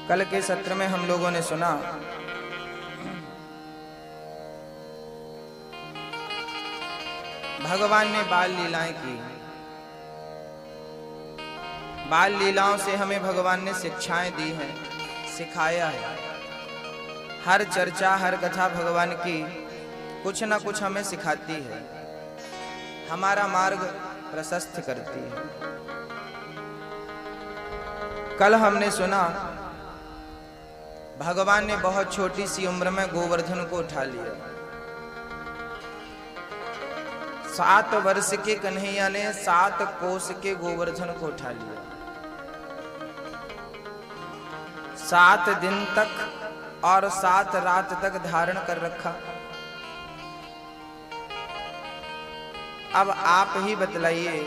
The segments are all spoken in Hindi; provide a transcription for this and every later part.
कल के सत्र में हम लोगों ने सुना भगवान ने बाल लीलाएं की। बाल लीलाओं से हमें भगवान ने शिक्षाएं दी हैं, सिखाया है। हर चर्चा, हर कथा भगवान की कुछ ना कुछ हमें सिखाती है, हमारा मार्ग प्रशस्त करती है। कल हमने सुना भगवान ने बहुत छोटी सी उम्र में गोवर्धन को उठा लिया। 7 वर्ष के कन्हैया ने 7 कोस के गोवर्धन को उठा लिया। 7 दिन तक और 7 रात तक धारण कर रखा। अब आप ही बतलाइए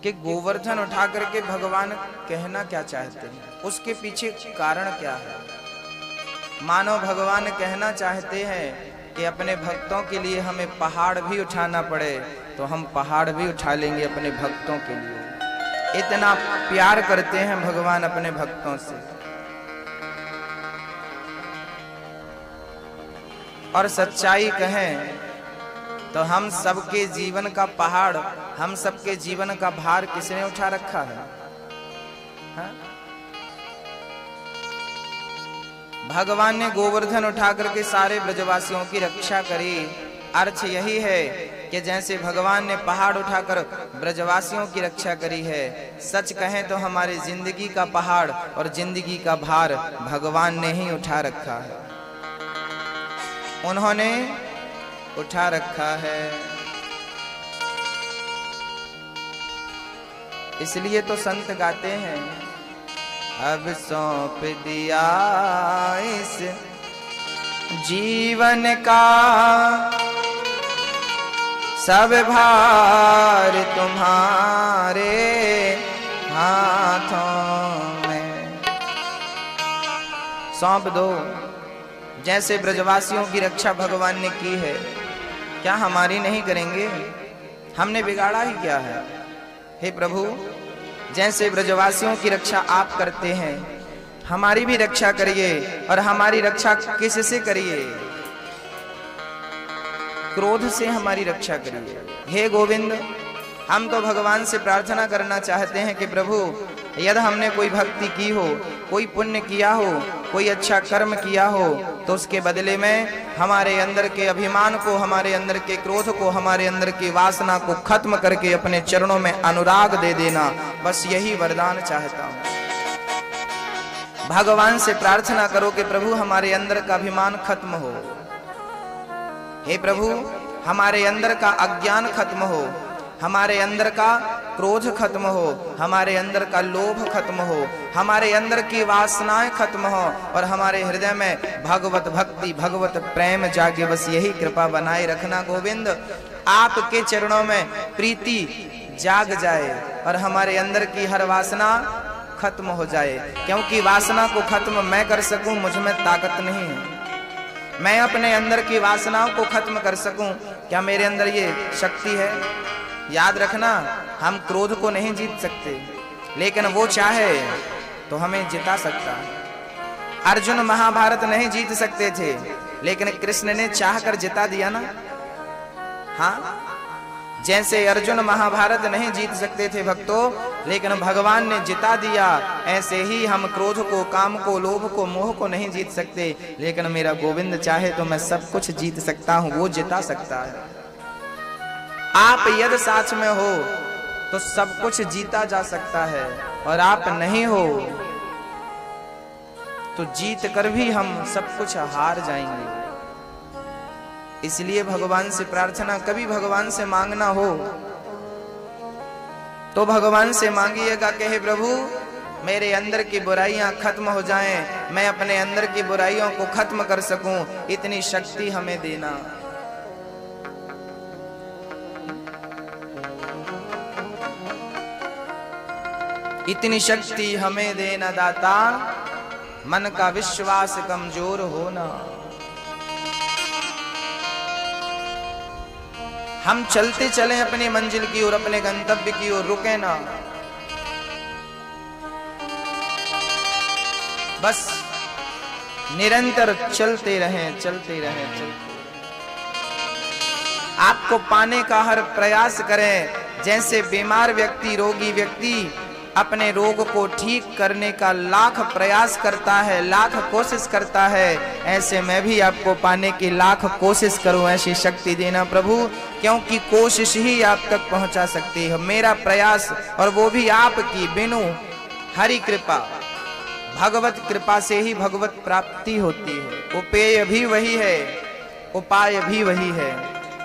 कि गोवर्धन उठा करके भगवान कहना क्या चाहते हैं, उसके पीछे कारण क्या है। मानो भगवान कहना चाहते हैं कि अपने भक्तों के लिए हमें पहाड़ भी उठाना पड़े तो हम पहाड़ भी उठा लेंगे अपने भक्तों के लिए। इतना प्यार करते हैं भगवान अपने भक्तों से। और सच्चाई कहें तो हम सबके जीवन का पहाड़, हम सबके जीवन का भार किसने उठा रखा है? हाँ? भगवान ने गोवर्धन उठा करके सारे ब्रजवासियों की रक्षा करी। अर्थ यही है कि जैसे भगवान ने पहाड़ उठाकर ब्रजवासियों की रक्षा करी है, सच कहें तो हमारी जिंदगी का पहाड़ और जिंदगी का भार भगवान ने ही उठा रखा है। उन्होंने उठा रखा है। इसलिए तो संत गाते हैं, अब सौंप दिया इस जीवन का सब भार तुम्हारे हाथों में। सौंप दो। जैसे ब्रजवासियों की रक्षा भगवान ने की है, क्या हमारी नहीं करेंगे? हमने बिगाड़ा ही क्या है? हे प्रभु, जैसे ब्रजवासियों की रक्षा आप करते हैं, हमारी भी रक्षा करिए। और हमारी रक्षा किससे करिए? क्रोध से हमारी रक्षा करिए। हे गोविंद, हम तो भगवान से प्रार्थना करना चाहते हैं कि प्रभु, यदि हमने कोई भक्ति की हो, कोई पुण्य किया हो, कोई अच्छा कर्म किया हो, तो उसके बदले में हमारे अंदर के अभिमान को, हमारे अंदर के क्रोध को, हमारे अंदर की वासना को खत्म करके अपने चरणों में अनुराग दे देना। बस यही वरदान चाहता हूं। भगवान से प्रार्थना करो कि प्रभु हमारे अंदर का अभिमान खत्म हो। हे प्रभु, हमारे अंदर का अज्ञान खत्म हो, हमारे अंदर का क्रोध खत्म हो, हमारे अंदर का लोभ खत्म हो, हमारे अंदर की वासनाएं खत्म हो और हमारे हृदय में भगवत भक्ति, भगवत प्रेम जागे। बस यही कृपा बनाए रखना गोविंद। आपके चरणों में प्रीति जाग जाए और हमारे अंदर की हर वासना खत्म हो जाए। क्योंकि वासना को खत्म मैं कर सकूं, मुझ में ताकत नहीं है। मैं अपने अंदर की वासनाओं को खत्म कर सकूं, क्या मेरे अंदर ये शक्ति है? याद रखना, हम क्रोध को नहीं जीत सकते, लेकिन वो चाहे तो हमें जिता सकता है। अर्जुन महाभारत नहीं जीत सकते थे, लेकिन कृष्ण ने चाहकर जिता दिया ना। हाँ, जैसे अर्जुन महाभारत नहीं जीत सकते थे भक्तों, लेकिन भगवान ने जिता दिया, ऐसे ही हम क्रोध को, काम को, लोभ को, मोह को नहीं जीत सकते, लेकिन मेरा गोविंद चाहे तो मैं सब कुछ जीत सकता हूं। वो जिता सकता है। आप यदि साथ में हो तो सब कुछ जीता जा सकता है, और आप नहीं हो तो जीत कर भी हम सब कुछ हार जाएंगे। इसलिए भगवान से प्रार्थना, कभी भगवान से मांगना हो तो भगवान से मांगिएगा कि हे प्रभु, मेरे अंदर की बुराइयां खत्म हो जाएं, मैं अपने अंदर की बुराइयों को खत्म कर सकूं, इतनी शक्ति हमें देना। इतनी शक्ति हमें देना दाता, मन का विश्वास कमजोर होना। हम चलते चलें अपनी मंजिल की ओर, अपने गंतव्य की ओर, रुके ना। बस निरंतर चलते रहें, चलते रहें, चलते। आपको पाने का हर प्रयास करें। जैसे बीमार व्यक्ति, रोगी व्यक्ति अपने रोग को ठीक करने का लाख प्रयास करता है, लाख कोशिश करता है, ऐसे मैं भी आपको पाने की लाख कोशिश करूं। ऐसी शक्ति देना प्रभु, क्योंकि कोशिश ही आप तक पहुंचा सकती है। मेरा प्रयास, और वो भी आपकी बिनु हरि कृपा, भगवत कृपा से ही भगवत प्राप्ति होती है। उपेय भी वही है, उपाय भी वही है,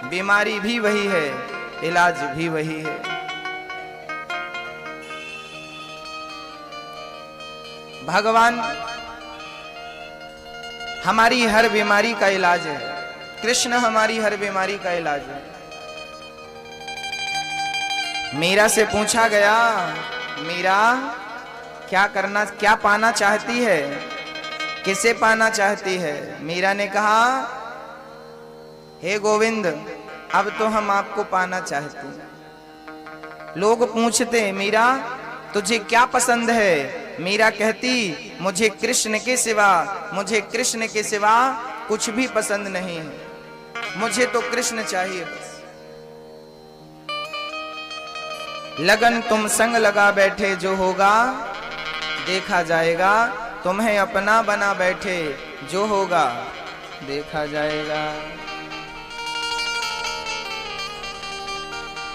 बीमारी भी वही है, इलाज भी वही है। भगवान हमारी हर बीमारी का इलाज है, कृष्ण हमारी हर बीमारी का इलाज है। मीरा से पूछा गया, मीरा क्या करना, क्या पाना चाहती है, किसे पाना चाहती है? मीरा ने कहा, हे गोविंद, अब तो हम आपको पाना चाहते हैं। लोग पूछते, मीरा तुझे क्या पसंद है? मीरा कहती, मुझे कृष्ण के सिवा, मुझे कृष्ण के सिवा कुछ भी पसंद नहीं है, मुझे तो कृष्ण चाहिए बस। लगन तुम संग लगा बैठे, जो होगा देखा जाएगा। तुम्हें अपना बना बैठे, जो होगा देखा जाएगा।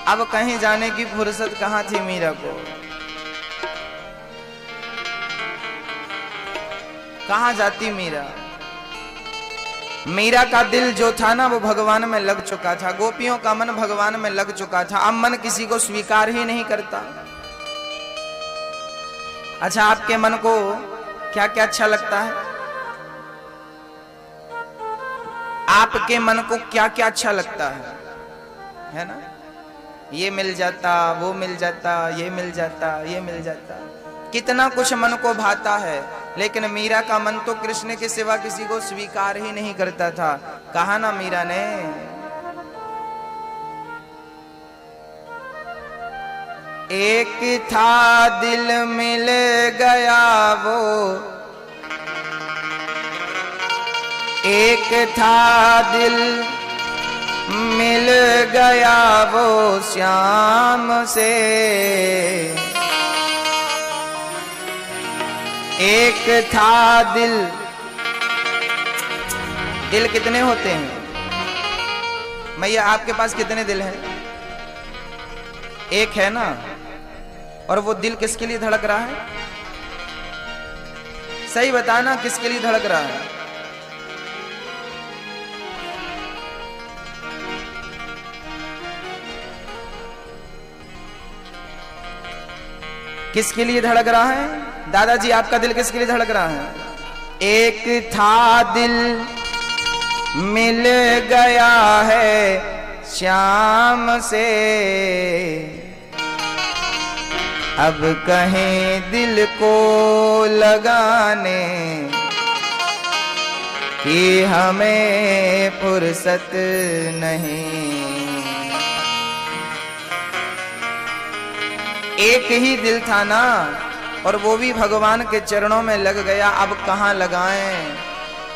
अब कहीं जाने की फुर्सत कहां थी मीरा को? कहां जाती मीरा? मीरा का दिल जो था ना, वो भगवान में लग चुका था। गोपियों का मन भगवान में लग चुका था। अब मन किसी को स्वीकार ही नहीं करता। अच्छा, आपके मन को क्या क्या अच्छा लगता है? आपके मन को क्या क्या अच्छा लगता है ना? ये मिल जाता, वो मिल जाता, ये मिल जाता, ये मिल जाता, कितना कुछ मन को भाता है। लेकिन मीरा का मन तो कृष्ण के सिवा किसी को स्वीकार ही नहीं करता था। कहा ना मीरा ने, एक था दिल मिल गया वो, एक था दिल मिल गया वो श्याम से, एक था दिल। दिल कितने होते हैं मैया? आपके पास कितने दिल हैं? एक है ना? और वो दिल किसके लिए धड़क रहा है? सही बताना, किसके लिए धड़क रहा है? किसके लिए धड़क रहा है? दादाजी, आपका दिल किसके लिए धड़क रहा है? एक था दिल मिल गया है श्याम से, अब कहीं दिल को लगाने की हमें फुर्सत नहीं। एक ही दिल था ना, और वो भी भगवान के चरणों में लग गया। अब कहां लगाएं,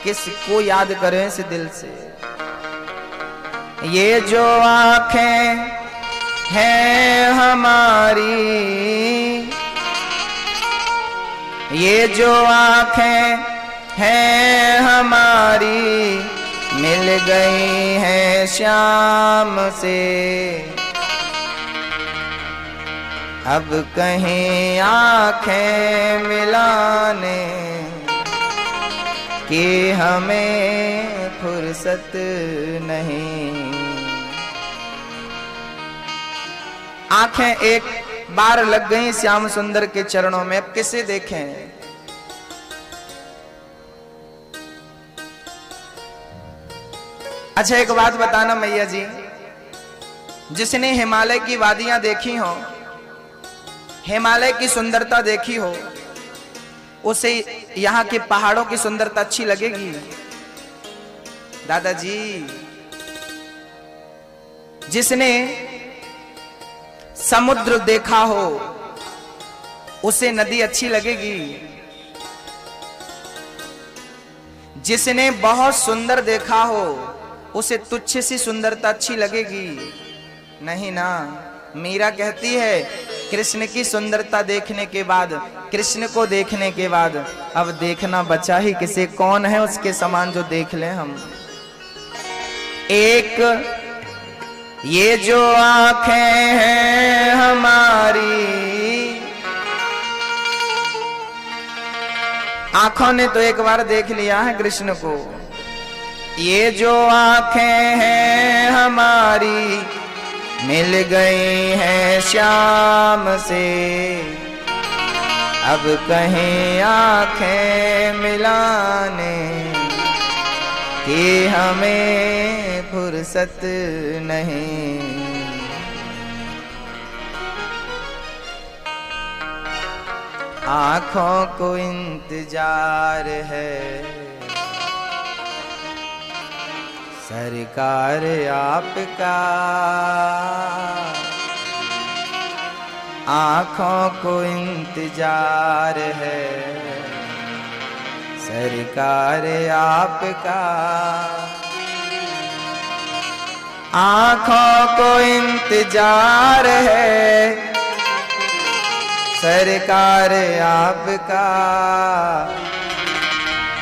किसको याद करें इस दिल से? ये जो आंखें हैं हमारी, ये जो आंखें हैं हमारी, मिल गई हैं श्याम से, अब कहीं आंखें मिलाने की हमें फुर्सत नहीं। आंखें एक बार लग गई श्याम सुंदर के चरणों में, अब किसे देखें? अच्छा, एक बात बताना मैया जी, जिसने हिमालय की वादियां देखी हो, हिमालय की सुंदरता देखी हो, उसे यहाँ के पहाड़ों की सुंदरता अच्छी लगेगी? दादाजी, जिसने समुद्र देखा हो, उसे नदी अच्छी लगेगी? जिसने बहुत सुंदर देखा हो उसे तुच्छ सी सुंदरता अच्छी लगेगी नहीं ना। मीरा कहती है कृष्ण की सुंदरता देखने के बाद, कृष्ण को देखने के बाद अब देखना बचा ही किसे, कौन है उसके समान जो देख ले हम। एक ये जो आंखें हैं हमारी, आंखों ने तो एक बार देख लिया है कृष्ण को। ये जो आंखें हैं हमारी मिल गई हैं श्याम से, अब कहीं आंखें मिलाने की हमें फुर्सत नहीं। आंखों को इंतजार है सरकार आपका, आंखों को इंतजार है सरकार आपका, आंखों को इंतजार है सरकार आपका,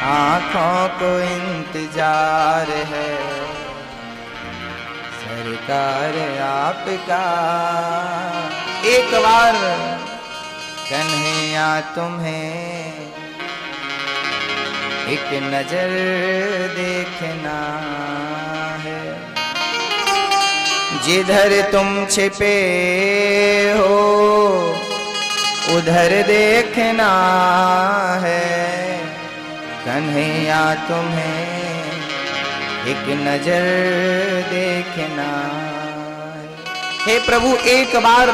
आंखों को इंतजार है सरकार आपका। एक बार कन्हैया तुम्हें एक नजर देखना है, जिधर तुम छिपे हो उधर देखना है। कन्हैया तुम्हें एक नजर देखना है। हे प्रभु एक बार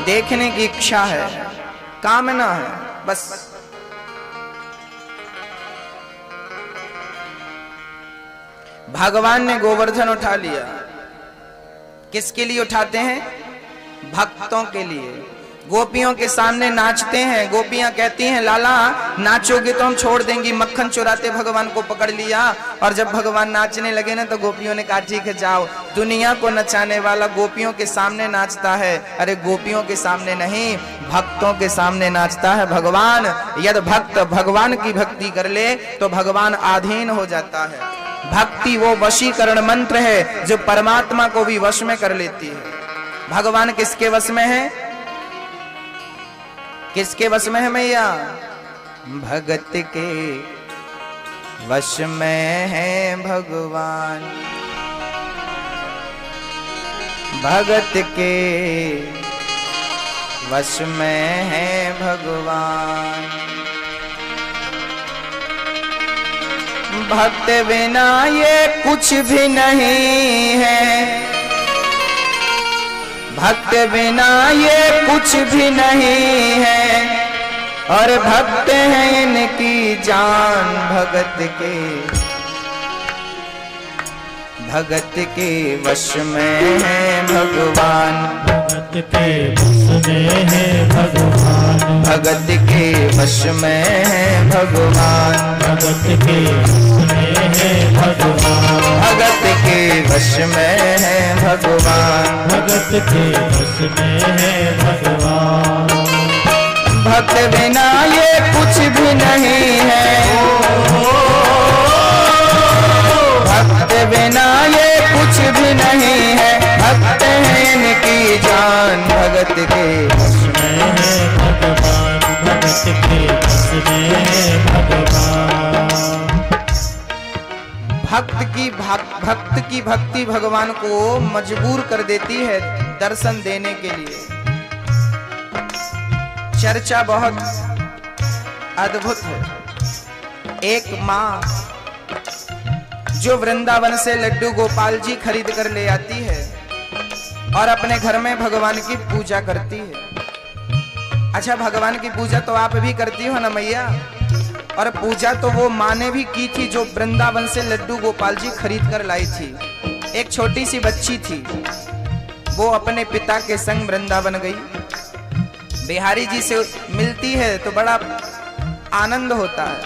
देखने की इच्छा है, कामना है बस। भगवान ने गोवर्धन उठा लिया, किसके लिए उठाते हैं? भक्तों के लिए। गोपियों के सामने नाचते हैं, गोपियां कहती हैं लाला नाचोगे तो हम छोड़ देंगी। मक्खन चुराते भगवान को पकड़ लिया और जब भगवान नाचने लगे ना तो गोपियों ने कहा ठीक है जाओ। दुनिया को नचाने वाला गोपियों के सामने नाचता है, अरे गोपियों के सामने नहीं भक्तों के सामने नाचता है भगवान। यदि भक्त भगवान की भक्ति कर ले तो भगवान अधीन हो जाता है। भक्ति वो वशीकरण मंत्र है जो परमात्मा को भी वश में कर लेती है। भगवान किसके वश में है? किसके वश में है मैया? भगत के वश में है भगवान, भगत के वश में है भगवान। भक्त बिना ये कुछ भी नहीं है, भक्त बिना ये कुछ भी नहीं है, और भक्त हैं इनकी जान। भगत के वश में है भगवान, भगत के वश में है भगवान, भगत के वश में है भगवान, भगत के वश में है भगवान, भगत के वश में है भगवान, भगत के वश में है भगवान। भक्त बिना ये कुछ भी नहीं है, भक्त बिना ये कुछ भी नहीं है, भक्त हैं इनकी जान। भगत के वश में है भगवान, भगत के वश में है भगवान। भक्त की भक्ति भगवान को मजबूर कर देती है दर्शन देने के लिए। चर्चा बहुत अद्भुत है। एक माँ जो वृंदावन से लड्डू गोपाल जी खरीद कर ले आती है और अपने घर में भगवान की पूजा करती है। अच्छा भगवान की पूजा तो आप भी करती हो ना मैया? और पूजा तो वो माँ ने भी की थी जो वृंदावन से लड्डू गोपाल जी खरीद कर लाई थी। एक छोटी सी बच्ची थी, वो अपने पिता के संग वृंदावन गई। बिहारी जी से मिलती है तो बड़ा आनंद होता है।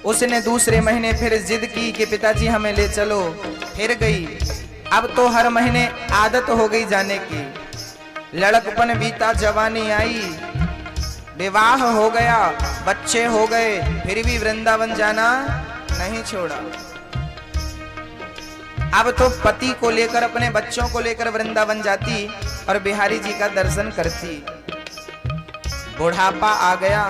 उसने दूसरे महीने फिर जिद की कि पिताजी हमें ले चलो, फिर गई। अब तो हर महीने आदत हो गई जाने की। लड़कपन बीता, जवानी आई, विवाह हो गया, बच्चे हो गए, फिर भी वृंदावन जाना नहीं छोड़ा। अब तो पति को लेकर, अपने बच्चों को लेकर वृंदावन जाती और बिहारी जी का दर्शन करती। बुढ़ापा आ गया,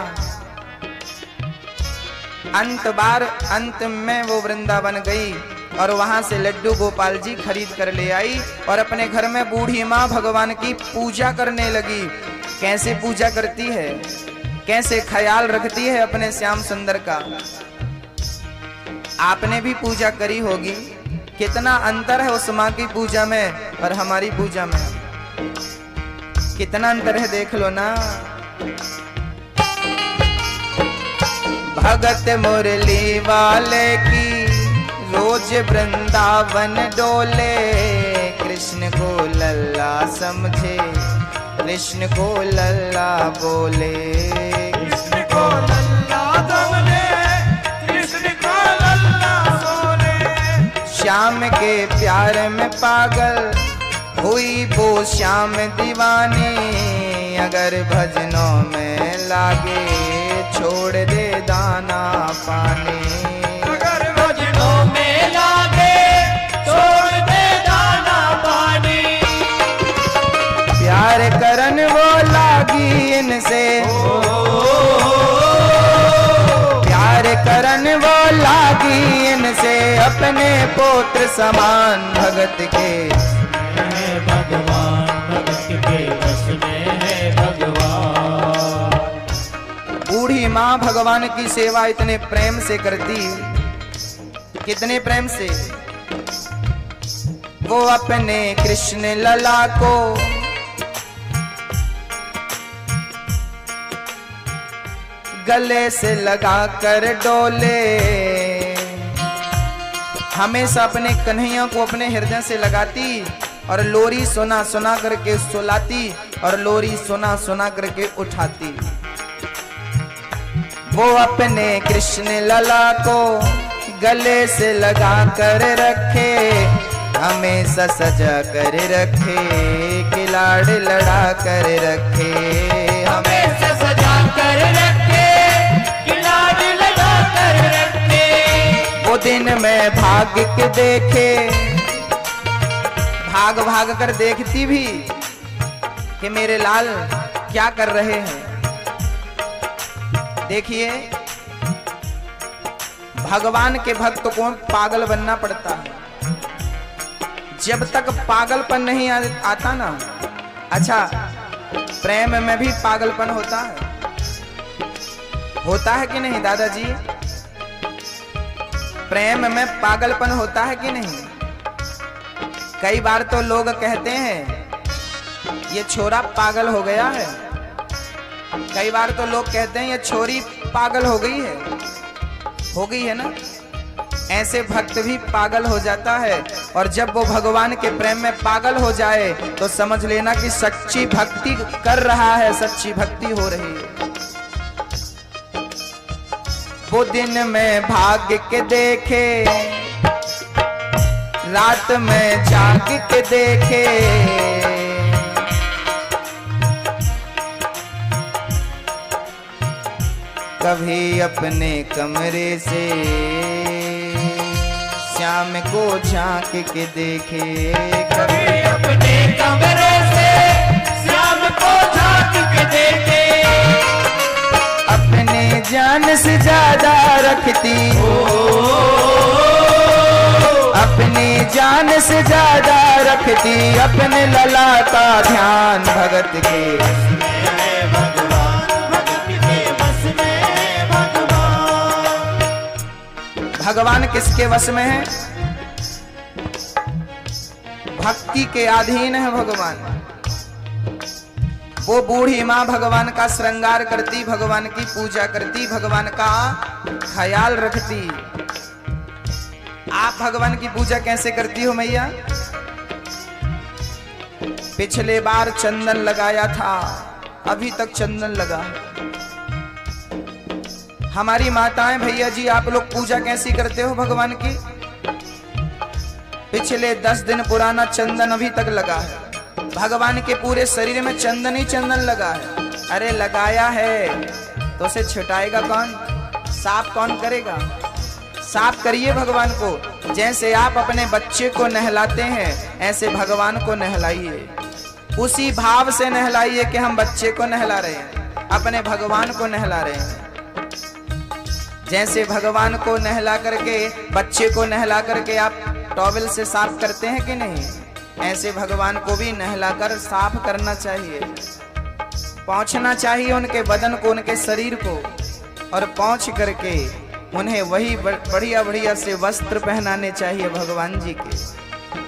अंत में वो वृंदावन गई और वहां से लड्डू गोपाल जी खरीद कर ले आई और अपने घर में बूढ़ी माँ भगवान की पूजा करने लगी। कैसे पूजा करती है, कैसे ख्याल रखती है अपने श्याम सुंदर का। आपने भी पूजा करी होगी, कितना अंतर है उस माँ की पूजा में और हमारी पूजा में, कितना अंतर है देख लो ना। भगत मुरली वाले की रोज वृंदावन डोले, कृष्ण को लल्ला समझे, कृष्ण को लल्ला बोले, कृष्ण को लल्ला समझे, कृष्ण को लल्ला बोले। श्याम के प्यार में पागल हुई वो श्याम दीवानी, अगर भजनों में लागे छोड़ दे दाना पानी, अगर भजनों में लागे छोड़ दे दाना पानी। प्यार करन वो लागी इनसे, प्यार करन वो लागी इनसे, अपने पुत्र समान भगत के भगवान, भगत के बस में है भगवान। बूढ़ी माँ भगवान की सेवा इतने प्रेम से करती, कितने प्रेम से। वो अपने कृष्ण लला को गले से लगा कर डोले, हमेशा अपने कन्हैया को अपने हृदय से लगाती और लोरी सुना सुना करके सुलाती और लोरी सुना सुना करके उठाती। वो अपने कृष्ण लला को गले से लगा कर रखे, हमेशा सजा कर रखे, कि लाड़ लड़ा कर रखे, हमेशा सजा कर रखे, कि लाड़ लगा कर रखे। वो दिन मैं भाग के देखे, भाग भाग कर देखती भी कि मेरे लाल क्या कर रहे हैं। देखिए, भगवान के भक्त को पागल बनना पड़ता है। जब तक पागलपन नहीं आता ना, अच्छा प्रेम में भी पागलपन होता है कि नहीं दादाजी? प्रेम में पागलपन होता है कि नहीं? कई बार तो लोग कहते हैं ये छोरा पागल हो गया है, कई बार तो लोग कहते हैं ये छोरी पागल हो गई है ना। ऐसे भक्त भी पागल हो जाता है, और जब वो भगवान के प्रेम में पागल हो जाए तो समझ लेना कि सच्ची भक्ति कर रहा है, सच्ची भक्ति हो रही है। वो दिन में भाग के देखे, रात में जाग के देखे, कभी अपने कमरे से श्याम को झांक के देखे, कभी अपने कमरे से श्याम को झांक के देखे। अपने जान से ज्यादा रखती, अपनी जान से ज्यादा रखती, अपने लला का ध्यान भगत के भगवान, भगत के बस में भगवान। भगवान किसके वश में है? भक्ति के अधीन है भगवान। वो बूढ़ी माँ भगवान का श्रृंगार करती, भगवान की पूजा करती, भगवान का ख्याल रखती। आप भगवान की पूजा कैसे करती हो मैया? पिछले बार चंदन लगाया था, अभी तक चंदन लगा। हमारी माताएं भैया जी आप लोग पूजा कैसी करते हो भगवान की? पिछले 10 दिन पुराना चंदन अभी तक लगा है। भगवान के पूरे शरीर में चंदन ही चंदन लगा है। अरे लगाया है तो उसे छिटाएगा कौन? साफ कौन करेगा? साफ करिए भगवान को। जैसे आप अपने बच्चे को नहलाते हैं ऐसे भगवान को नहलाइए। उसी भाव से नहलाइए कि हम बच्चे को नहला रहे हैं, अपने भगवान को नहला रहे हैं। जैसे भगवान को नहला करके बच्चे को नहला करके आप टॉवेल से साफ करते हैं कि नहीं, ऐसे भगवान को भी नहलाकर साफ करना चाहिए। पोंछना चाहिए उनके बदन को, उनके शरीर को, और पोंछ करके उन्हें वही बढ़िया बढ़िया से वस्त्र पहनाने चाहिए भगवान जी के।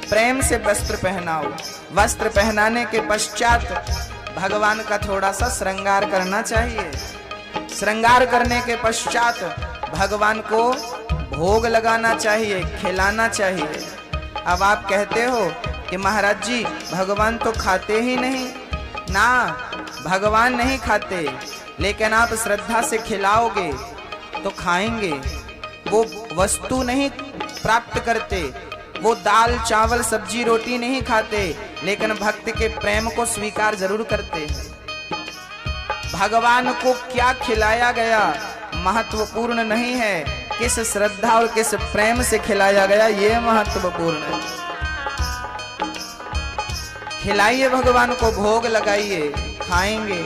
प्रेम से वस्त्र पहनाओ। वस्त्र पहनाने के पश्चात भगवान का थोड़ा सा श्रृंगार करना चाहिए। श्रृंगार करने के पश्चात भगवान को भोग लगाना चाहिए, खिलाना चाहिए। अब आप कहते हो कि महाराज जी भगवान तो खाते ही नहीं। ना, भगवान नहीं खाते, लेकिन आप श्रद्धा से खिलाओगे तो खाएंगे। वो वस्तु नहीं प्राप्त करते, वो दाल चावल सब्जी रोटी नहीं खाते, लेकिन भक्त के प्रेम को स्वीकार जरूर करते हैं। भगवान को क्या खिलाया गया महत्वपूर्ण नहीं है, किस श्रद्धा और किस प्रेम से खिलाया गया ये महत्वपूर्ण है। खिलाइए भगवान को, भोग लगाइए, खाएंगे।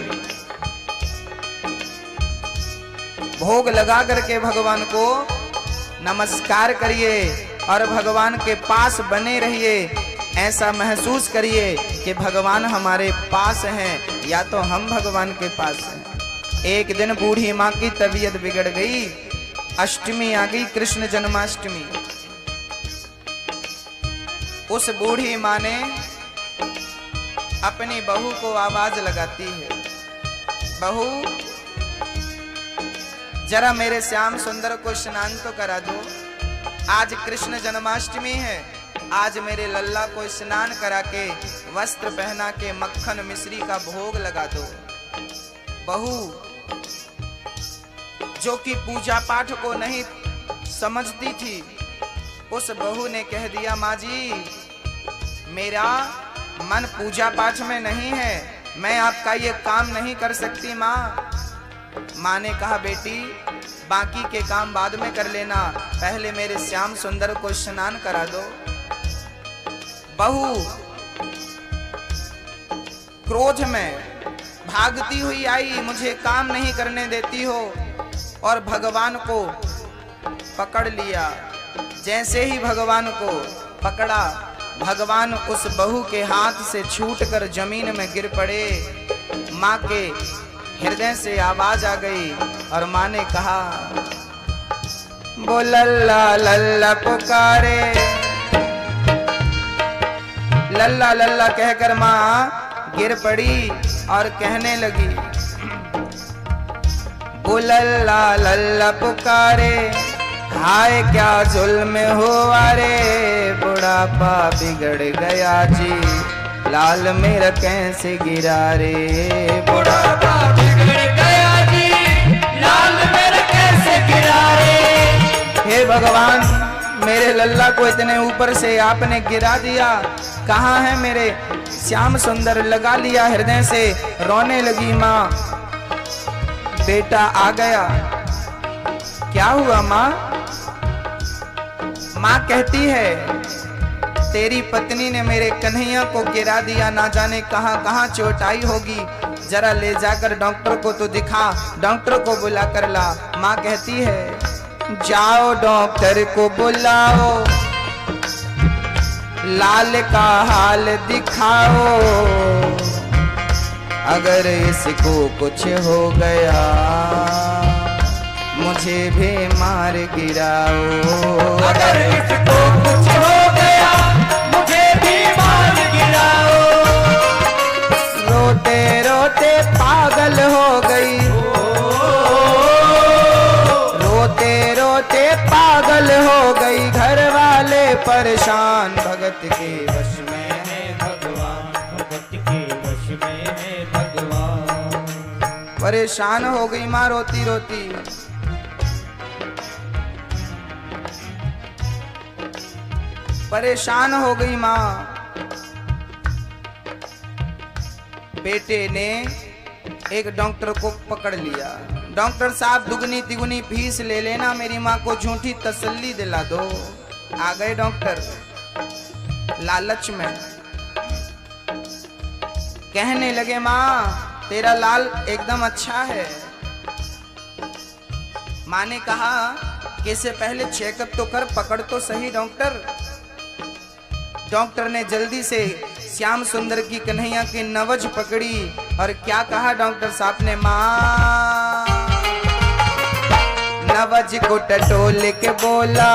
भोग लगा करके भगवान को नमस्कार करिए और भगवान के पास बने रहिए। ऐसा महसूस करिए कि भगवान हमारे पास हैं या तो हम भगवान के पास हैं। एक दिन बूढ़ी माँ की तबीयत बिगड़ गई। अष्टमी आ गई, कृष्ण जन्माष्टमी। उस बूढ़ी माँ ने अपनी बहू को आवाज लगाती है, बहू जरा मेरे श्याम सुंदर को स्नान तो करा दो। आज कृष्ण जन्माष्टमी है, आज मेरे लल्ला को स्नान करा के वस्त्र पहना के मक्खन मिश्री का भोग लगा दो। बहू जो कि पूजा पाठ को नहीं समझती थी, उस बहू ने कह दिया, माँ जी मेरा मन पूजा पाठ में नहीं है, मैं आपका ये काम नहीं कर सकती माँ। माँ ने कहा, बेटी बाकी के काम बाद में कर लेना, पहले मेरे श्याम सुंदर को स्नान करा दो। बहू क्रोध में भागती हुई आई, मुझे काम नहीं करने देती हो, और भगवान को पकड़ लिया। जैसे ही भगवान को पकड़ा, भगवान उस बहू के हाथ से छूटकर जमीन में गिर पड़े। माँ के हृदय से आवाज आ गई और माँ ने कहा, वो लल्ला लल्ला पुकारे। लल्ला लल्ला कहकर माँ गिर पड़ी और कहने लगी, वो लल्ला लल्ला पुकारे, हाय क्या जुल्म हुआ रे, बुढ़ापा बिगड़ गया जी, लाल मेरा कैसे गिरा रे, बुढ़ापा बिगड़ गया जी, लाल मेरा कैसे गिरा रे। हे भगवान, मेरे लल्ला को इतने ऊपर से आपने गिरा दिया, कहाँ है मेरे श्याम सुंदर? लगा लिया हृदय से, रोने लगी माँ। बेटा आ गया। क्या हुआ माँ? माँ कहती है, तेरी पत्नी ने मेरे कन्हैया को गिरा दिया, ना जाने कहाँ कहाँ चोट आई होगी, जरा ले जाकर डॉक्टर को तो दिखा, डॉक्टर को बुला कर ला। माँ कहती है, जाओ डॉक्टर को बुलाओ, लाल का हाल दिखाओ, अगर इसको कुछ हो गया मुझे भी मार गिराओ, अगर इसको कुछ हो गया मुझे भी मार गिराओ। रोते रोते पागल हो गई, रोते रोते पागल हो गई, घर वाले परेशान, भगत के वश में है भगवान, भगत के वश में है भगवान। परेशान हो गई माँ रोती रोती। परेशान हो गई माँ। बेटे ने एक डॉक्टर को पकड़ लिया। डॉक्टर साहब दुगनी तिगुनी फीस ले लेना, मेरी माँ को झूठी तसल्ली दिला दो। आ गए डॉक्टर लालच में, कहने लगे माँ तेरा लाल एकदम अच्छा है। माँ ने कहा कि इससे पहले चेकअप तो कर, पकड़ तो सही डॉक्टर। डॉक्टर ने जल्दी से श्याम सुंदर की कन्हैया की नवज पकड़ी और क्या कहा डॉक्टर साहब ने, माँ नवज को टटोल के बोला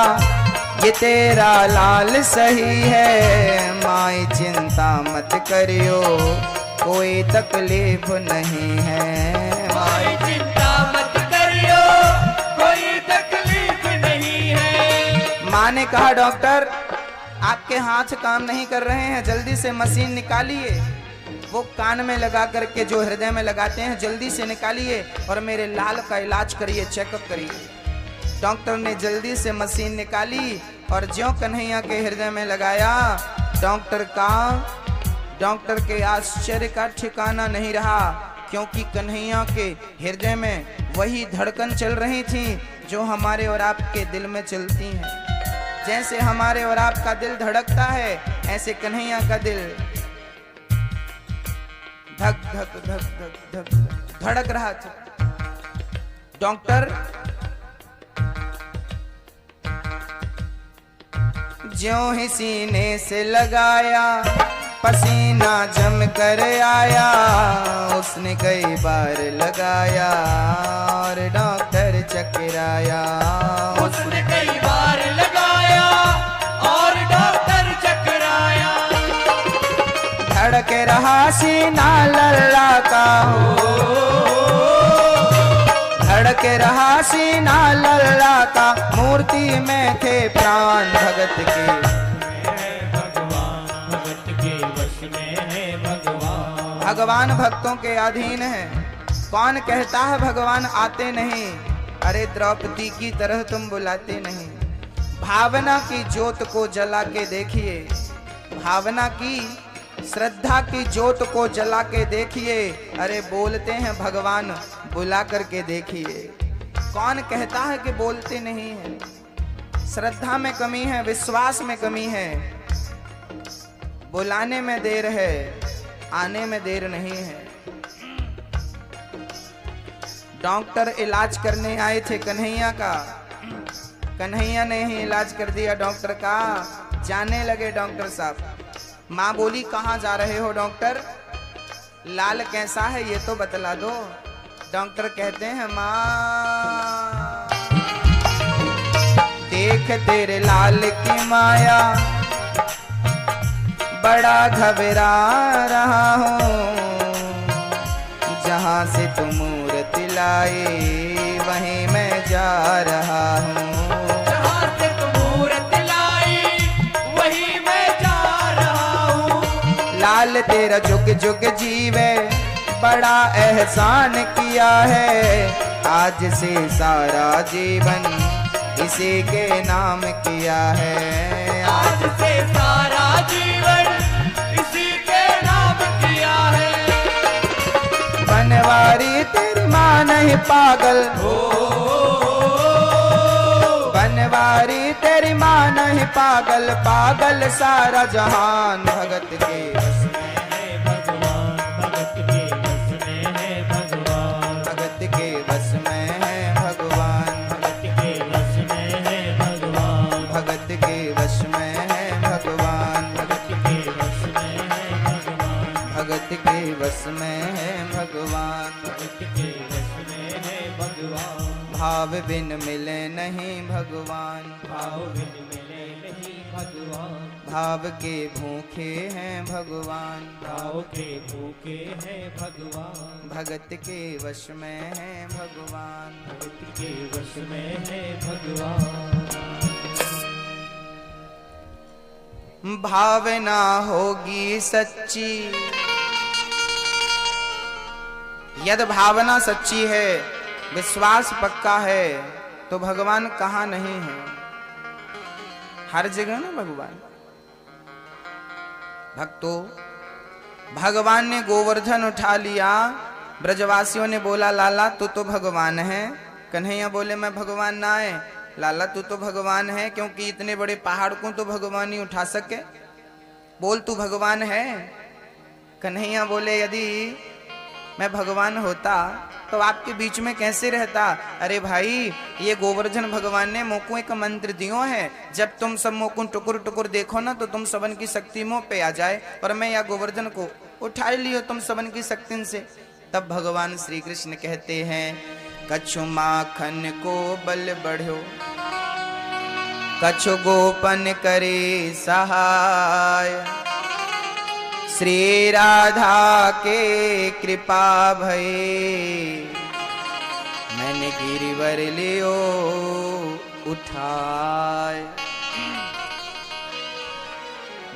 ये तेरा लाल सही है, माई चिंता मत करियो कोई तकलीफ नहीं है। माई चिंता मत करियो कोई तकलीफ नहीं है। माँ ने कहा डॉक्टर आपके हाथ काम नहीं कर रहे हैं, जल्दी से मशीन निकालिए। वो कान में लगा करके जो हृदय में लगाते हैं जल्दी से निकालिए और मेरे लाल का इलाज करिए, चेकअप करिए। डॉक्टर ने जल्दी से मशीन निकाली और ज्यों कन्हैया के हृदय में लगाया, डॉक्टर के आश्चर्य का ठिकाना नहीं रहा, क्योंकि कन्हैया के हृदय में वही धड़कन चल रही थी जो हमारे और आपके दिल में चलती हैं। जैसे हमारे और आपका दिल धड़कता है, ऐसे कन्हैया का दिल धक धक धक धक धक धड़क रहा था। डॉक्टर ज्यों ही सीने से लगाया, पसीना जम कर आया, उसने कई बार लगाया और डॉक्टर चकराया। उसने कई बार लगाया और डॉक्टर चकराया। धड़क रहा सीना लल्ला का, धड़क रहा सीना लल्ला का, मूर्ति में थे प्राण भगत के। भगवान भक्तों के अधीन है। कौन कहता है भगवान आते नहीं? अरे द्रौपदी की तरह तुम बुलाते नहीं। भावना की ज्योत को जला के देखिए, भावना की श्रद्धा की ज्योत को जला के देखिए। अरे बोलते हैं भगवान, बुला करके देखिए। कौन कहता है कि बोलते नहीं है? श्रद्धा में कमी है, विश्वास में कमी है। बुलाने में देर है, आने में देर नहीं है। डॉक्टर इलाज करने आए थे कन्हैया का, कन्हैया ने ही इलाज कर दिया डॉक्टर का। जाने लगे डॉक्टर साहब। माँ बोली कहाँ जा रहे हो डॉक्टर? लाल कैसा है ये तो बतला दो। डॉक्टर कहते हैं माँ देख तेरे लाल की माया, बड़ा घबरा रहा हूँ। जहाँ से तुम मूर्ति लाए वहीं मैं जा रहा हूँ। जहाँ से तुम मूर्ति लाई वहीं मैं जा रहा हूँ। लाल तेरा जुग जुग जीवे, बड़ा एहसान किया है। आज से सारा जीवन इसी के नाम किया है। आज से सारा जीवन इसी के नाम किया है। बनवारी तेरी माँ नहीं पागल, बनवारी तेरी माँ नहीं पागल, पागल सारा जहान भगत के बस में है भगवान। भगत के बस में है भगवान। भगत के बस में है भगवान। भगत के बस में है भगवान। भगत के बस में है भगवान। भगत के बस में है भगवान। भगत के बस में है भगवान। भगत के बस में है भगवान। भाव बिन मिले नहीं भगवान। भाव बिन मिले नहीं भगवान। भाव के भूखे हैं भगवान। भाव के भूखे हैं भगवान। भगत के वश में है भगवान। भगत के वश में है भगवान। भावना होगी सच्ची, यदि भावना सच्ची है, विश्वास पक्का है, तो भगवान कहाँ नहीं है? हर जगह ना भगवान। भक्तों, भगवान ने गोवर्धन उठा लिया। ब्रजवासियों ने बोला लाला तू तो भगवान है। कन्हैया बोले मैं भगवान ना है। लाला तू तो भगवान है, क्योंकि इतने बड़े पहाड़ को तो भगवान ही उठा सके। बोल तू भगवान है। कन्हैया बोले यदि मैं भगवान होता तो आपके बीच में कैसे रहता। अरे भाई, ये गोवर्धन भगवान ने मोको एक मंत्र दियो है, जब तुम सब मोको टुकुर टुकुर देखो ना तो तुम सबन की शक्ति मोह पे आ जाए, और मैं या गोवर्धन को उठा लियो तुम सबन की शक्ति से। तब भगवान श्री कृष्ण कहते हैं, कछु माखन को बल बढ़ो, कछु गोपन करे सहाय, श्री राधा के कृपा भये, मैंने गिरिवर लियो उठाए।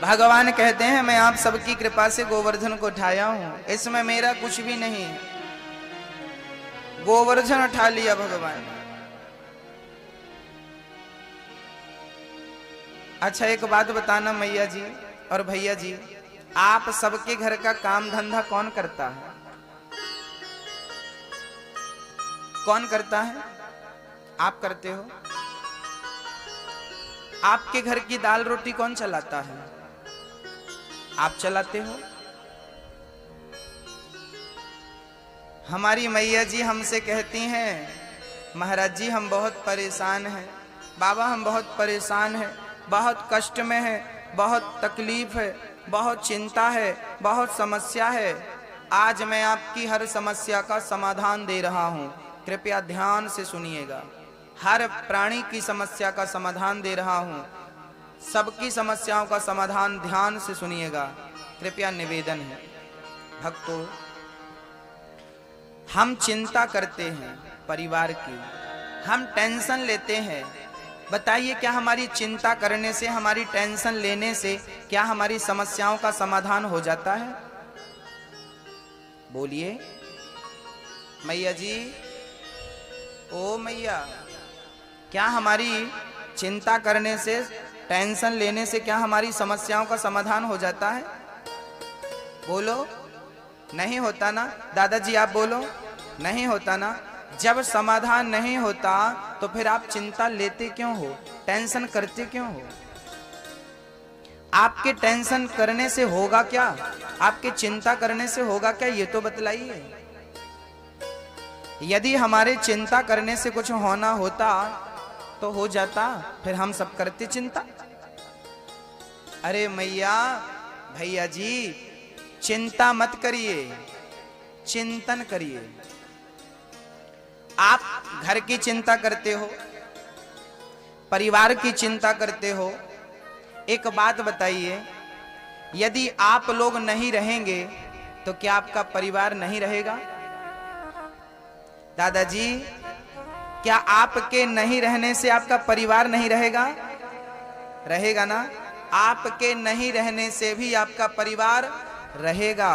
भगवान कहते हैं मैं आप सबकी कृपा से गोवर्धन को उठाया हूं, इसमें मेरा कुछ भी नहीं। गोवर्धन उठा लिया भगवान। अच्छा एक बात बताना मैया जी और भैया जी, आप सबके घर का काम धंधा कौन करता है? कौन करता है? आप करते हो। आपके घर की दाल रोटी कौन चलाता है? आप चलाते हो। हमारी मैया जी हमसे कहती हैं, महाराज जी हम बहुत परेशान हैं, बाबा हम बहुत परेशान हैं, बहुत कष्ट में है, बहुत तकलीफ है, बहुत चिंता है, बहुत समस्या है। आज मैं आपकी हर समस्या का समाधान दे रहा हूं, कृपया ध्यान से सुनिएगा। हर प्राणी की समस्या का समाधान दे रहा हूं, सबकी समस्याओं का समाधान ध्यान से सुनिएगा, कृपया निवेदन है। भक्तों, हम चिंता करते हैं परिवार की, हम टेंशन लेते हैं। बताइए क्या हमारी चिंता करने से, हमारी टेंशन लेने से क्या हमारी समस्याओं का समाधान हो जाता है? बोलिए मैया जी, ओ मैया, क्या हमारी चिंता करने से, टेंशन लेने से क्या हमारी समस्याओं का समाधान हो जाता है? बोलो। नहीं होता ना। दादाजी आप बोलो। नहीं होता ना। जब समाधान नहीं होता तो फिर आप चिंता लेते क्यों हो, टेंशन करते क्यों हो? आपके टेंशन करने से होगा क्या? आपके चिंता करने से होगा क्या, ये तो बतलाइए। यदि हमारे चिंता करने से कुछ होना होता तो हो जाता, फिर हम सब करते चिंता। अरे मैया भैया जी, चिंता मत करिए, चिंतन करिए। आप घर की चिंता करते हो, परिवार की चिंता करते हो। एक बात बताइए, यदि आप लोग नहीं रहेंगे तो क्या आपका परिवार नहीं रहेगा? दादाजी, क्या आपके नहीं रहने से आपका परिवार नहीं रहेगा? रहेगा ना। आपके नहीं रहने से भी आपका परिवार रहेगा।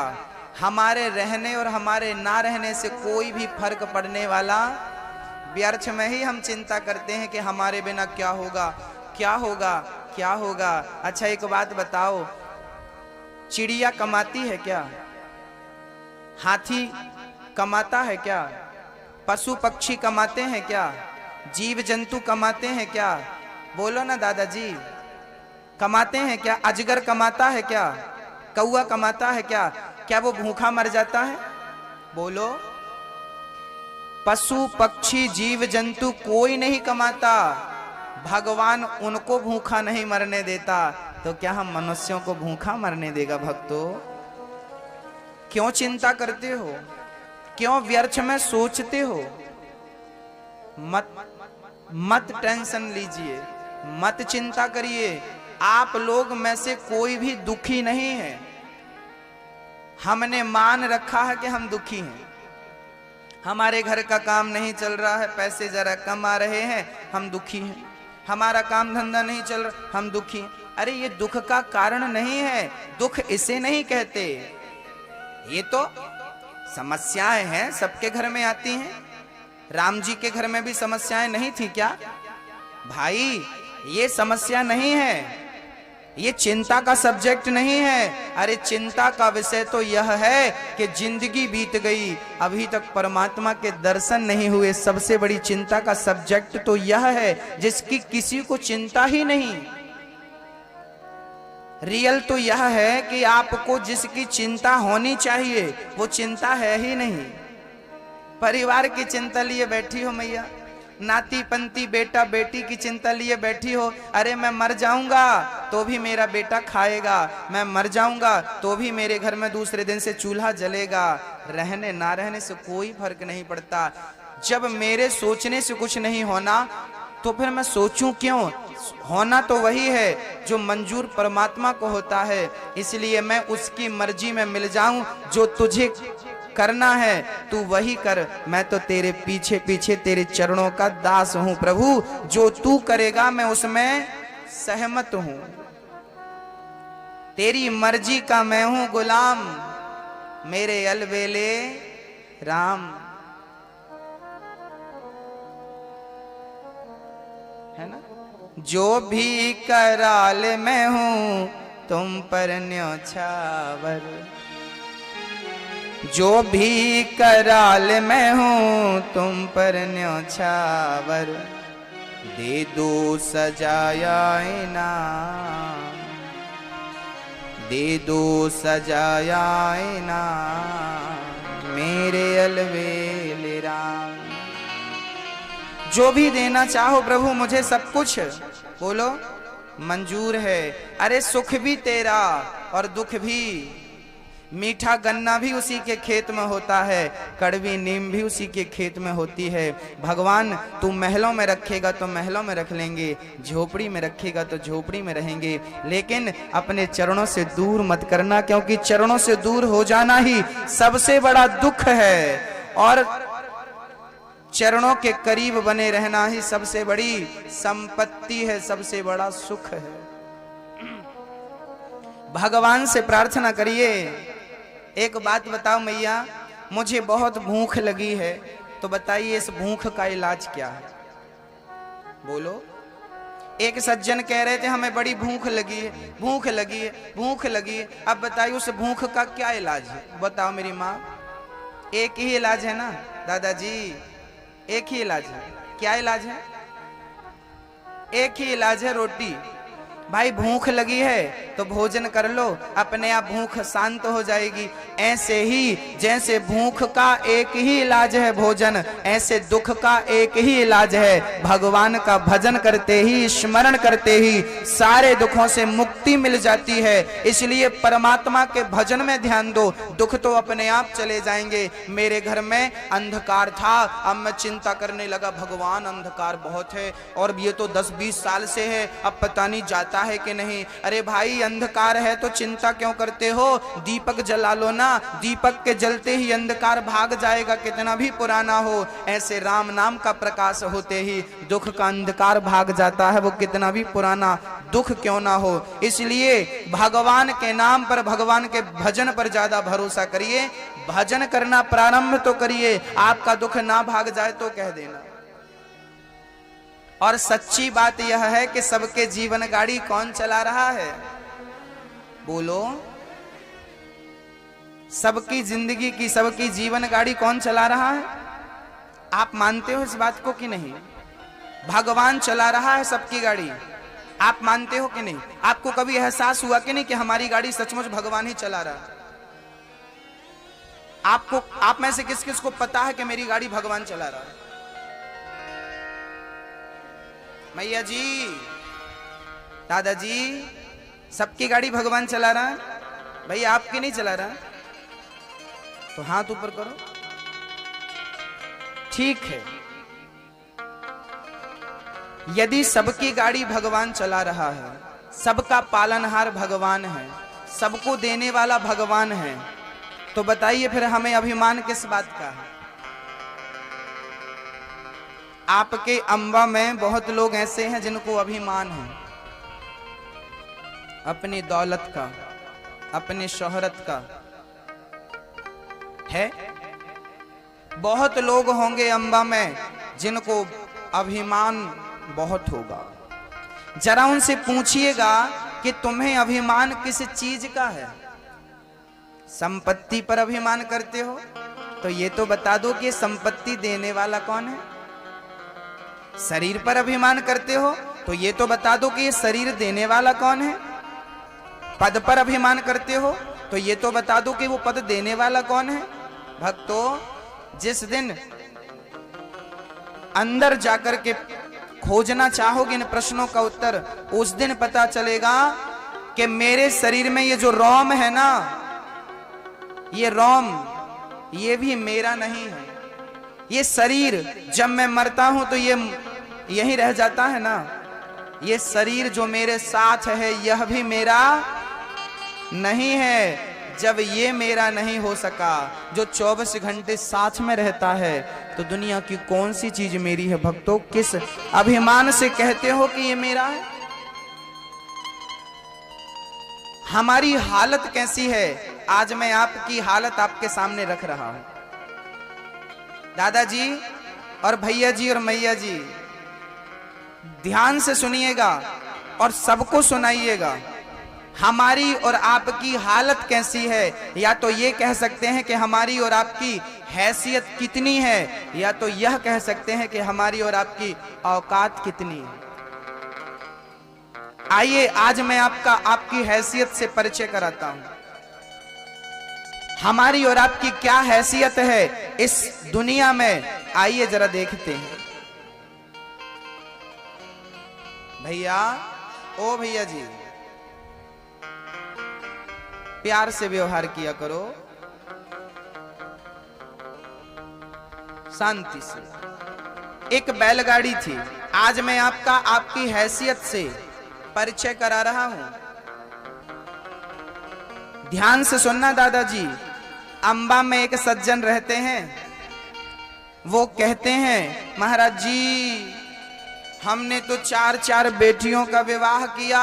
हमारे रहने और हमारे ना रहने से कोई भी फर्क पड़ने वाला व्यर्थ में ही हम चिंता करते हैं कि हमारे बिना क्या होगा, क्या होगा, क्या होगा। अच्छा एक बात बताओ, चिड़िया कमाती है क्या? हाथी कमाता है क्या? पशु पक्षी कमाते हैं क्या? जीव जंतु कमाते हैं क्या? बोलो ना दादाजी, कमाते हैं क्या? अजगर कमाता है क्या? कौआ कमाता है क्या? क्या वो भूखा मर जाता है? बोलो। पशु पक्षी जीव जंतु कोई नहीं कमाता, भगवान उनको भूखा नहीं मरने देता, तो क्या हम मनुष्यों को भूखा मरने देगा? भक्तों, क्यों चिंता करते हो? क्यों व्यर्थ में सोचते हो? मत टेंशन लीजिए, मत चिंता करिए। आप लोग में से कोई भी दुखी नहीं है। हमने मान रखा है कि हम दुखी हैं। हमारे घर का काम नहीं चल रहा है, पैसे जरा कम आ रहे हैं, हम दुखी हैं। हमारा काम धंधा नहीं चल रहा, हम दुखी हैं। अरे ये दुख का कारण नहीं है, दुख इसे नहीं कहते। ये तो समस्याएं हैं, सबके घर में आती हैं। राम जी के घर में भी समस्याएं नहीं थी क्या? भाई ये समस्या नहीं है, ये चिंता का सब्जेक्ट नहीं है। अरे चिंता का विषय तो यह है कि जिंदगी बीत गई, अभी तक परमात्मा के दर्शन नहीं हुए। सबसे बड़ी चिंता का सब्जेक्ट तो यह है जिसकी किसी को चिंता ही नहीं। रियल तो यह है कि आपको जिसकी चिंता होनी चाहिए वो चिंता है ही नहीं। परिवार की चिंता लिए बैठी हो मैया, नाती पंती बेटा बेटी की चिंता लिए बैठी हो। अरे मैं मर जाऊंगा तो भी मेरा बेटा खाएगा, मैं मर जाऊंगा तो भी मेरे घर में दूसरे दिन से चूल्हा जलेगा। रहने ना रहने से कोई फर्क नहीं पड़ता। जब मेरे सोचने से कुछ नहीं होना तो फिर मैं सोचूं क्यों? होना तो वही है जो मंजूर परमात्मा को होता है। इसलिए मैं उसकी मर्जी में मिल जाऊं। जो तुझे करना है तू वही कर, मैं तो तेरे पीछे पीछे तेरे चरणों का दास हूं प्रभु। जो तू करेगा मैं उसमें सहमत हूं। तेरी मर्जी का मैं हूं गुलाम, मेरे अलबेले राम। है ना? जो भी कराल मैं हूं तुम पर न्योछावर, जो भी कराल मैं हूं तुम पर न्योछावर। दे दो सजाया इनाम, दे दो सजाया इनाम, मेरे अलबेले राम। जो भी देना चाहो प्रभु मुझे सब कुछ बोलो मंजूर है। अरे सुख भी तेरा और दुख भी, मीठा गन्ना भी उसी के खेत में होता है, कड़वी नीम भी उसी के खेत में होती है। भगवान तू महलों में रखेगा तो महलों में रख लेंगे, झोपड़ी में रखेगा तो झोपड़ी में रहेंगे, लेकिन अपने चरणों से दूर मत करना, क्योंकि चरणों से दूर हो जाना ही सबसे बड़ा दुख है और चरणों के करीब बने रहना ही सबसे बड़ी संपत्ति है, सबसे बड़ा सुख है। भगवान से प्रार्थना करिए। एक बात बताओ मैया, मुझे बहुत भूख लगी है, तो बताइए इस भूख का इलाज क्या है? बोलो। एक सज्जन कह रहे थे हमें बड़ी भूख लगी है, भूख लगी है, भूख लगी है। अब बताइए उस भूख का क्या इलाज है? बताओ मेरी माँ। एक ही इलाज है ना दादाजी, एक ही इलाज है। क्या इलाज है? एक ही इलाज है, रोटी। भाई भूख लगी है तो भोजन कर लो, अपने आप भूख शांत हो जाएगी। ऐसे ही जैसे भूख का एक ही इलाज है भोजन, ऐसे दुख का एक ही इलाज है भगवान का भजन करते ही, स्मरण करते ही सारे दुखों से मुक्ति मिल जाती है। इसलिए परमात्मा के भजन में ध्यान दो, दुख तो अपने आप चले जाएंगे। मेरे घर में अंधकार था, अब मैं चिंता करने लगा भगवान अंधकार बहुत है और ये तो 10-20 साल से है, अब पता नहीं जाता है कि नहीं। अरे भाई अंधकार है तो चिंता क्यों करते हो? दीपक जला लो ना, दीपक के जलते ही अंधकार भाग जाएगा, कितना भी पुराना हो। ऐसे राम नाम का प्रकाश होते ही दुख का अंधकार भाग जाता है, वो कितना भी पुराना दुख क्यों ना हो। इसलिए भगवान के नाम पर, भगवान के भजन पर ज्यादा भरोसा करिए। भजन करना प्रारंभ तो करिए, आपका दुख ना भाग जाए तो कह देना। और सच्ची बात यह है कि सबके जीवन गाड़ी कौन चला रहा है? बोलो। सबकी जिंदगी की, सबकी जीवन गाड़ी कौन चला रहा है? आप मानते हो इस बात को कि नहीं? भगवान चला रहा है सबकी गाड़ी। आप मानते हो कि नहीं? आपको कभी एहसास हुआ कि नहीं कि हमारी गाड़ी सचमुच भगवान ही चला रहा है? आपको, आप में से किस किस को पता है कि मेरी गाड़ी भगवान चला रहा है? मैया जी, दादाजी, सबकी गाड़ी भगवान चला रहा है? भैया आपकी नहीं चला रहा? तो हाथ ऊपर करो। ठीक है, यदि सबकी गाड़ी भगवान चला रहा है, सबका पालनहार भगवान है, सबको देने वाला भगवान है, तो बताइए फिर हमें अभिमान किस बात का है? आपके अंबा में बहुत लोग ऐसे हैं जिनको अभिमान है अपनी दौलत का, अपनी शोहरत का है। बहुत लोग होंगे अंबा में जिनको अभिमान बहुत होगा। जरा उनसे पूछिएगा कि तुम्हें अभिमान किस चीज का है? संपत्ति पर अभिमान करते हो तो ये तो बता दो कि संपत्ति देने वाला कौन है। शरीर पर अभिमान करते हो तो ये तो बता दो कि ये शरीर देने वाला कौन है। पद पर अभिमान करते हो तो ये तो बता दो कि वो पद देने वाला कौन है। भक्तों, जिस दिन अंदर जाकर के खोजना चाहोगे इन प्रश्नों का उत्तर, उस दिन पता चलेगा कि मेरे शरीर में ये जो रोम है ना, ये रोम ये भी मेरा नहीं है। ये शरीर जब मैं मरता हूं तो ये यहीं रह जाता है ना। ये शरीर जो मेरे साथ है यह भी मेरा नहीं है। जब ये मेरा नहीं हो सका, जो 24 घंटे साथ में रहता है, तो दुनिया की कौन सी चीज मेरी है? भक्तों, किस अभिमान से कहते हो कि ये मेरा है? हमारी हालत कैसी है? आज मैं आपकी हालत आपके सामने रख रहा हूं। दादाजी और भैया जी और मैया जी, ध्यान से सुनिएगा और सबको सुनाइएगा। हमारी और आपकी हालत कैसी है? या तो ये कह सकते हैं कि हमारी और आपकी हैसियत कितनी है, या तो यह कह सकते हैं कि हमारी और आपकी औकात कितनी है। आइए आज मैं आपकी हैसियत से परिचय कराता हूं। हमारी और आपकी क्या हैसियत है इस दुनिया में, आइए जरा देखते हैं। भैया, ओ भैया जी, प्यार से व्यवहार किया करो, शांति से। एक बैलगाड़ी थी। आज मैं आपकी हैसियत से परिचय करा रहा हूं। ध्यान से सुनना दादाजी। अंबा में एक सज्जन रहते हैं। वो कहते हैं, महाराज जी, हमने तो 4-4 बेटियों का विवाह किया,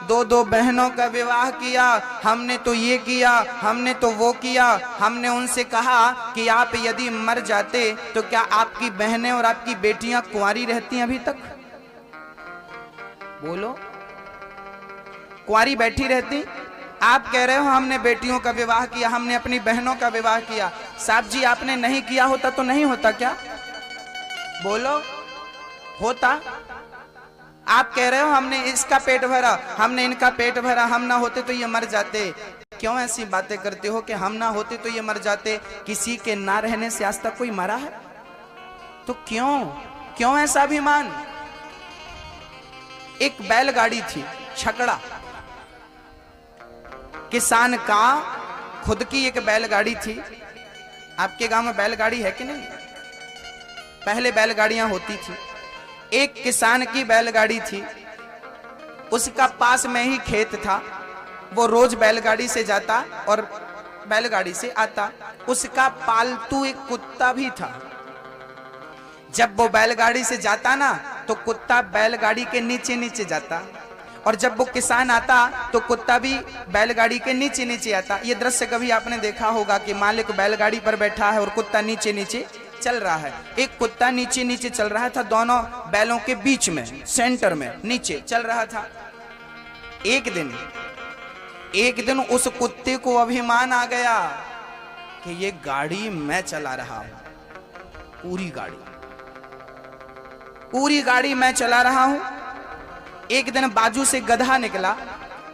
2-2 बहनों का विवाह किया, हमने तो ये किया, हमने तो वो किया। हमने उनसे कहा कि आप यदि मर जाते तो क्या आपकी बहनें और आपकी बेटियां कुंवारी रहती अभी तक? बोलो, कुंवारी बैठी रहती? आप कह रहे हो हमने बेटियों का विवाह किया, हमने अपनी बहनों का विवाह किया। साहब जी, आपने नहीं किया होता तो नहीं होता क्या? बोलो, होता? आप कह रहे हो हमने इसका पेट भरा, हमने इनका पेट भरा, हम ना होते तो ये मर जाते। क्यों ऐसी बातें करते हो कि हम ना होते तो ये मर जाते? किसी के ना रहने से आज तक कोई मरा है? तो क्यों ऐसा अभिमान? एक बैलगाड़ी थी, छकड़ा। किसान का खुद की एक बैलगाड़ी थी। आपके गांव में बैलगाड़ी है कि नहीं? पहले बैलगाड़ियां होती थी। एक किसान की बैलगाड़ी थी। उसका पास में ही खेत था। वो रोज बैलगाड़ी से जाता और बैलगाड़ी से आता। उसका पालतू एक कुत्ता भी था। जब वो बैलगाड़ी से जाता ना तो कुत्ता बैलगाड़ी के नीचे नीचे जाता, और जब वो किसान आता तो कुत्ता भी बैलगाड़ी के नीचे नीचे आता। ये दृश्य कभी आपने देखा होगा कि मालिक बैलगाड़ी पर बैठा है और कुत्ता नीचे नीचे चल रहा है। एक कुत्ता नीचे नीचे चल रहा था, दोनों बैलों के बीच में, सेंटर में नीचे चल रहा था। एक दिन उस कुत्ते को अभिमान आ गया कि ये गाड़ी मैं चला रहा हूं। पूरी गाड़ी मैं चला रहा हूं। एक दिन बाजू से गधा निकला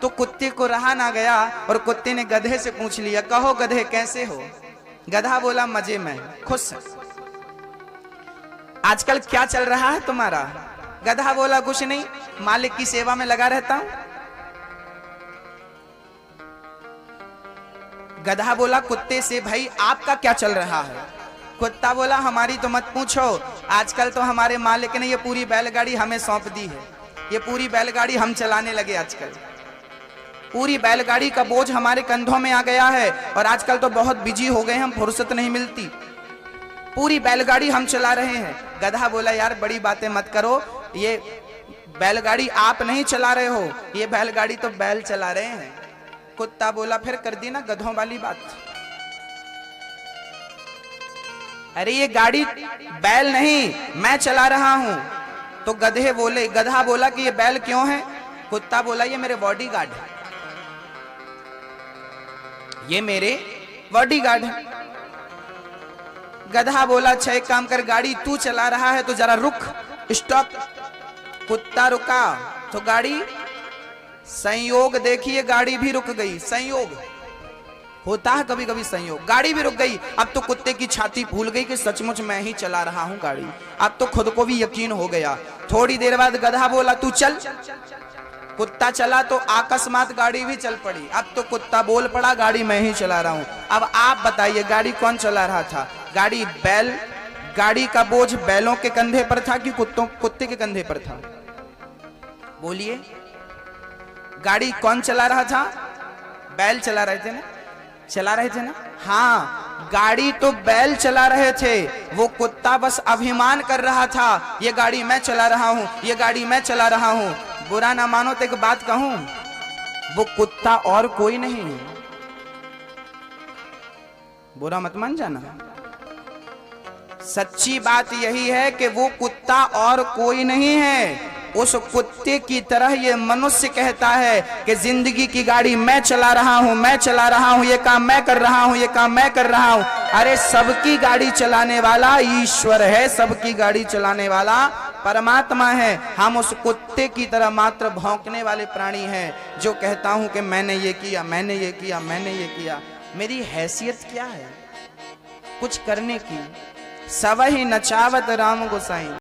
तो कुत्ते को रहा ना गया और कुत्ते ने गधे से पूछ लिया, कहो गधे कैसे हो? गधा बोला, मजे में, खुश। आजकल क्या चल रहा है तुम्हारा? गधा बोला, कुछ नहीं, मालिक की सेवा में लगा रहता हूं। गधा बोला कुत्ते से, भाई आपका क्या चल रहा है? कुत्ता बोला, हमारी तो मत पूछो, आजकल तो हमारे मालिक ने ये पूरी बैलगाड़ी हमें सौंप दी है। ये पूरी बैलगाड़ी हम चलाने लगे। आजकल पूरी बैलगाड़ी का बोझ हमारे कंधों में आ गया है और आजकल तो बहुत बिजी हो गए, हम फुर्सत नहीं मिलती। पूरी बैलगाड़ी हम चला रहे हैं। गधा बोला, यार बड़ी बातें मत करो, ये बैलगाड़ी आप नहीं चला रहे हो, ये बैलगाड़ी तो बैल चला रहे हैं। कुत्ता बोला, फिर कर दी ना गधों वाली बात। अरे ये गाड़ी बैल नहीं, मैं चला रहा हूं। तो गधा बोला कि ये बैल क्यों है? कुत्ता बोला ये मेरे बॉडीगार्ड है, ये मेरे बॉडीगार्ड है। गधा बोला अच्छा एक काम कर, गाड़ी तू चला रहा है तो जरा रुक, स्टॉप। कुत्ता रुका तो गाड़ी, संयोग देखिए गाड़ी भी रुक गई। संयोग होता है कभी कभी, संयोग, गाड़ी भी रुक गई। अब तो कुत्ते की छाती फूल गई कि सचमुच मैं ही चला रहा हूं गाड़ी। अब तो खुद को भी यकीन हो गया। थोड़ी देर बाद गधा बोला तू चल। कुत्ता चला तो अकस्मात गाड़ी भी चल पड़ी। अब तो कुत्ता बोल पड़ा गाड़ी मैं ही चला रहा हूं। अब आप बताइए गाड़ी कौन चला रहा था? गाड़ी बैल, गाड़ी का बोझ बैलों के कंधे पर था कि कुत्ते के कंधे पर था? बोलिए, गाड़ी कौन चला रहा था? बैल चला रहे थे ना, चला रहे थे ना? हाँ, गाड़ी तो बैल चला रहे थे, वो कुत्ता बस अभिमान कर रहा था ये गाड़ी मैं चला रहा हूं, ये गाड़ी मैं चला रहा हूं। बुरा ना मानो तो एक बात कहूं, वो कुत्ता और कोई नहीं, बुरा मत मान जाना। सच्ची बात यही है कि वो कुत्ता और कोई नहीं है। उस कुत्ते की तरह ये मनुष्य कहता है कि जिंदगी की गाड़ी मैं चला रहा हूं, मैं चला रहा हूं, ये काम मैं कर रहा हूं, ये काम मैं कर रहा हूं। अरे सबकी गाड़ी चलाने वाला ईश्वर है, सबकी गाड़ी चलाने वाला परमात्मा है। हम उस कुत्ते की तरह मात्र भौंकने वाले प्राणी हैं जो कहता हूं कि मैंने ये किया, मैंने ये किया, मैंने ये किया। मेरी हैसियत क्या है कुछ करने की? सब ही नचावत राम गोसाई।